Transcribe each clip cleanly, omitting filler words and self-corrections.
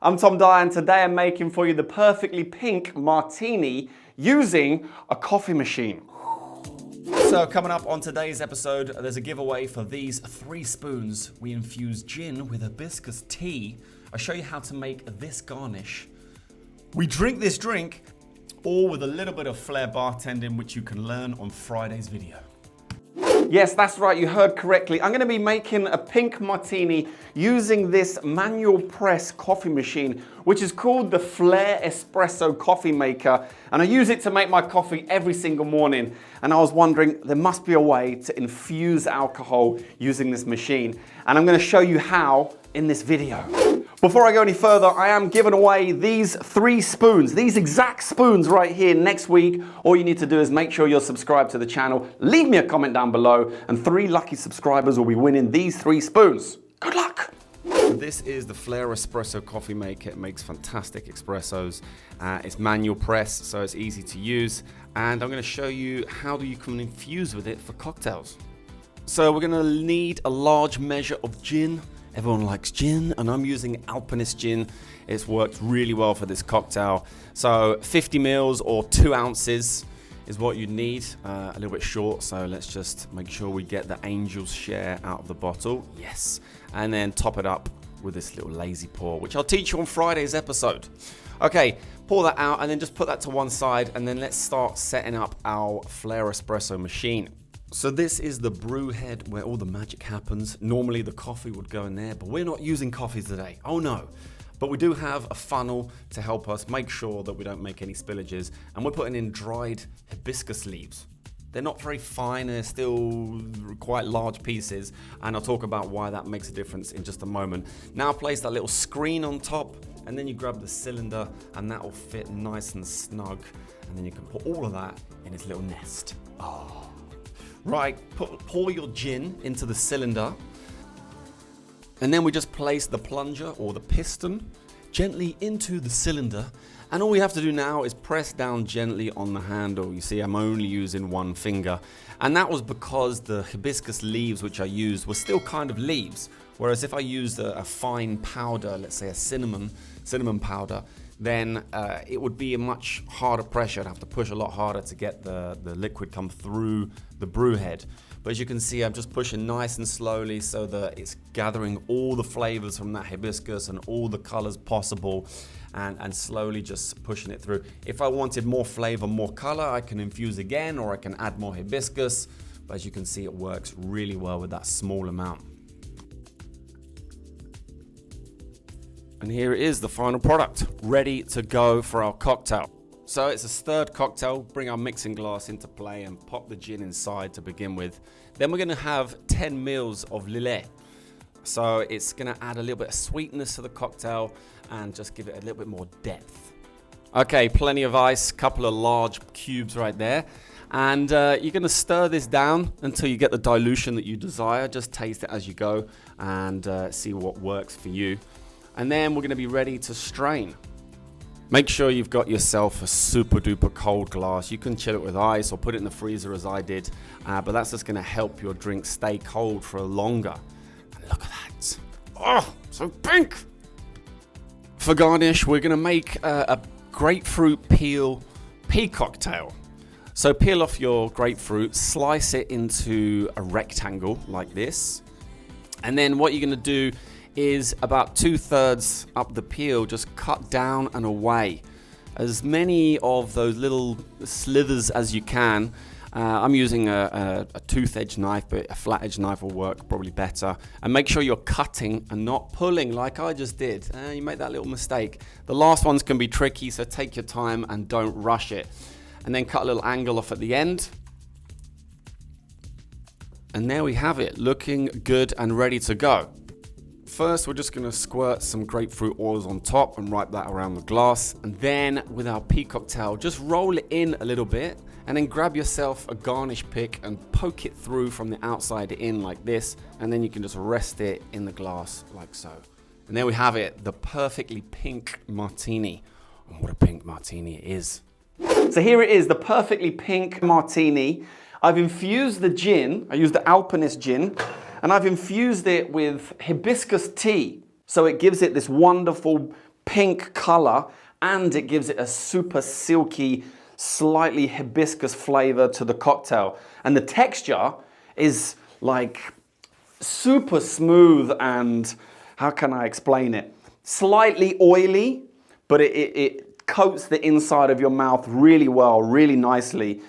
I'm Tom Dyer, and today I'm making for you the perfectly pink martini using a coffee machine. So coming up on today's episode, there's a giveaway for these 3 spoons. We infuse gin with hibiscus tea. I'll show you how to make this garnish. We drink this drink, all with a little bit of flair bartending, which you can learn on Friday's video. Yes, that's right, you heard correctly. I'm going to be making a pink martini using this manual press coffee machine, which is called the Flair Espresso Coffee Maker. And I use it to make my coffee every single morning. And I was wondering, there must be a way to infuse alcohol using this machine. And I'm going to show you how in this video. Before I go any further, I am giving away these 3 spoons, these exact spoons right here next week. All you need to do is make sure you're subscribed to the channel, leave me a comment down below, and 3 lucky subscribers will be winning these 3 spoons. Good luck! This is the Flair Espresso Coffee Maker. It makes fantastic espressos. It's manual press, so it's easy to use. And I'm going to show you how you can infuse with it for cocktails. So we're going to need a large measure of gin. Everyone likes gin, and I'm using Alpinist gin. It's worked really well for this cocktail. So 50 mils or 2 ounces is what you need. A little bit short, so let's just make sure we get the angel's share out of the bottle. Yes. And then top it up with this little lazy pour, which I'll teach you on Friday's episode. Okay, pour that out and then just put that to one side, and then let's start setting up our Flair Espresso machine. So this is the brew head where all the magic happens. Normally the coffee would go in there, but we're not using coffee today. Oh no. But we do have a funnel to help us make sure that we don't make any spillages. And we're putting in dried hibiscus leaves. They're not very fine, they're still quite large pieces. And I'll talk about why that makes a difference in just a moment. Now place that little screen on top, and then you grab the cylinder, and that will fit nice and snug. And then you can put all of that in its little nest. Oh. Right, pour your gin into the cylinder, and then we just place the plunger or the piston gently into the cylinder, and all we have to do now is press down gently on the handle. You see, I'm only using one finger, and that was because the hibiscus leaves which I used were still kind of leaves, whereas if I used a fine powder, let's say a cinnamon powder, then it would be a much harder pressure. I'd have to push a lot harder to get the liquid come through the brew head. But as you can see, I'm just pushing nice and slowly so that it's gathering all the flavors from that hibiscus and all the colors possible, and slowly just pushing it through. If I wanted more flavor, more color, I can infuse again, or I can add more hibiscus. But as you can see, it works really well with that small amount. And here it is, the final product, ready to go for our cocktail. So it's a stirred cocktail. Bring our mixing glass into play and pop the gin inside to begin with. Then we're gonna have 10 mils of Lillet. So it's gonna add a little bit of sweetness to the cocktail and just give it a little bit more depth. Okay, plenty of ice, couple of large cubes right there. And you're gonna stir this down until you get the dilution that you desire. Just taste it as you go and see what works for you. And then we're going to be ready to strain. Make sure you've got yourself a super duper cold glass. You can chill it with ice or put it in the freezer as I did, but that's just going to help your drink stay cold for longer. And look at that. Oh, so pink. For garnish, we're going to make a grapefruit pea cocktail. So peel off your grapefruit, slice it into a rectangle like this. And then what you're going to do is about 2/3 up the peel, just cut down and away as many of those little slithers as you can. I'm using a tooth-edged knife, but a flat-edged knife will work probably better. And make sure you're cutting and not pulling like I just did. You make that little mistake. The last ones can be tricky, so take your time and don't rush it. And then cut a little angle off at the end. And there we have it, looking good and ready to go. First, we're just going to squirt some grapefruit oils on top and wrap that around the glass. And then with our pea cocktail, just roll it in a little bit and then grab yourself a garnish pick and poke it through from the outside in like this. And then you can just rest it in the glass like so. And there we have it, the perfectly pink martini. And what a pink martini it is. So here it is, the perfectly pink martini. I've infused the gin, I used the Alpinist gin, and I've infused it with hibiscus tea. So it gives it this wonderful pink color, and it gives it a super silky, slightly hibiscus flavor to the cocktail. And the texture is like super smooth and, how can I explain it? Slightly oily, but it coats the inside of your mouth really well, really nicely.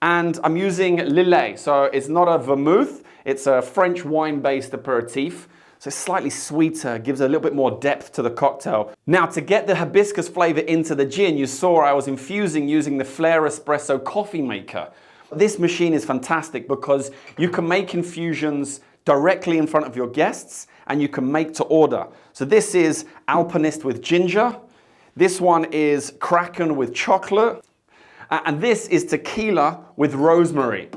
And I'm using Lillet, so it's not a vermouth, it's a French wine-based aperitif. So it's slightly sweeter, gives a little bit more depth to the cocktail. Now, to get the hibiscus flavor into the gin, you saw I was infusing using the Flair Espresso coffee maker. This machine is fantastic because you can make infusions directly in front of your guests and you can make to order. So this is Alpinist with ginger. This one is Kraken with chocolate. And this is tequila with rosemary.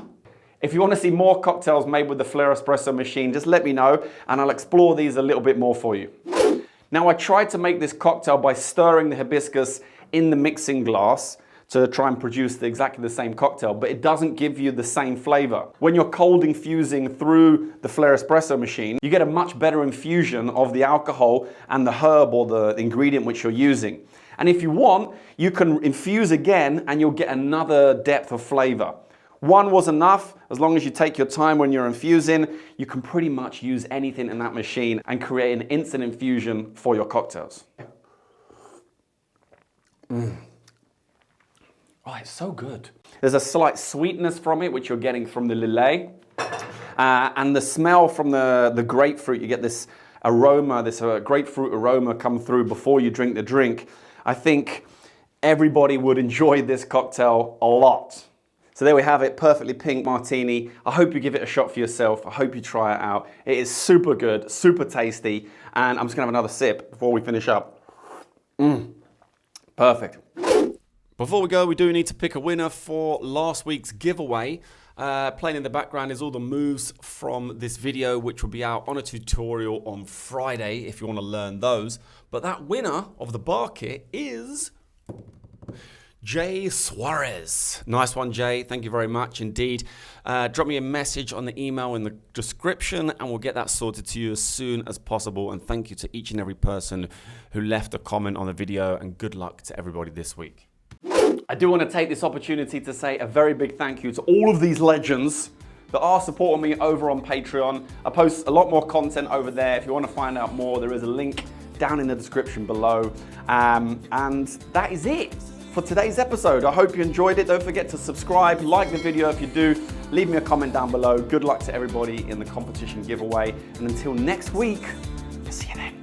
If you want to see more cocktails made with the Flair Espresso machine, just let me know and I'll explore these a little bit more for you. Now, I tried to make this cocktail by stirring the hibiscus in the mixing glass to try and produce exactly the same cocktail, but it doesn't give you the same flavor. When you're cold infusing through the Flair Espresso machine, you get a much better infusion of the alcohol and the herb or the ingredient which you're using. And if you want, you can infuse again and you'll get another depth of flavor. One was enough. As long as you take your time when you're infusing, you can pretty much use anything in that machine and create an instant infusion for your cocktails. Oh, it's so good. There's a slight sweetness from it, which you're getting from the Lillet. And the smell from the grapefruit, you get this aroma, this grapefruit aroma come through before you drink the drink. I think everybody would enjoy this cocktail a lot. So there we have it, perfectly pink martini. I hope you give it a shot for yourself. I hope you try it out. It is super good, super tasty. And I'm just gonna have another sip before we finish up. Perfect. Before we go, we do need to pick a winner for last week's giveaway. Playing in the background is all the moves from this video, which will be out on a tutorial on Friday if you want to learn those. But that winner of the bar kit is Jay Suarez. Nice one, Jay. Thank you very much indeed. Drop me a message on the email in the description and we'll get that sorted to you as soon as possible. And thank you to each and every person who left a comment on the video, and good luck to everybody this week. I do want to take this opportunity to say a very big thank you to all of these legends that are supporting me over on Patreon. I post a lot more content over there. If you want to find out more, there is a link down in the description below. And that is it for today's episode. I hope you enjoyed it. Don't forget to subscribe, like the video if you do, leave me a comment down below. Good luck to everybody in the competition giveaway. And until next week, I'll see you then.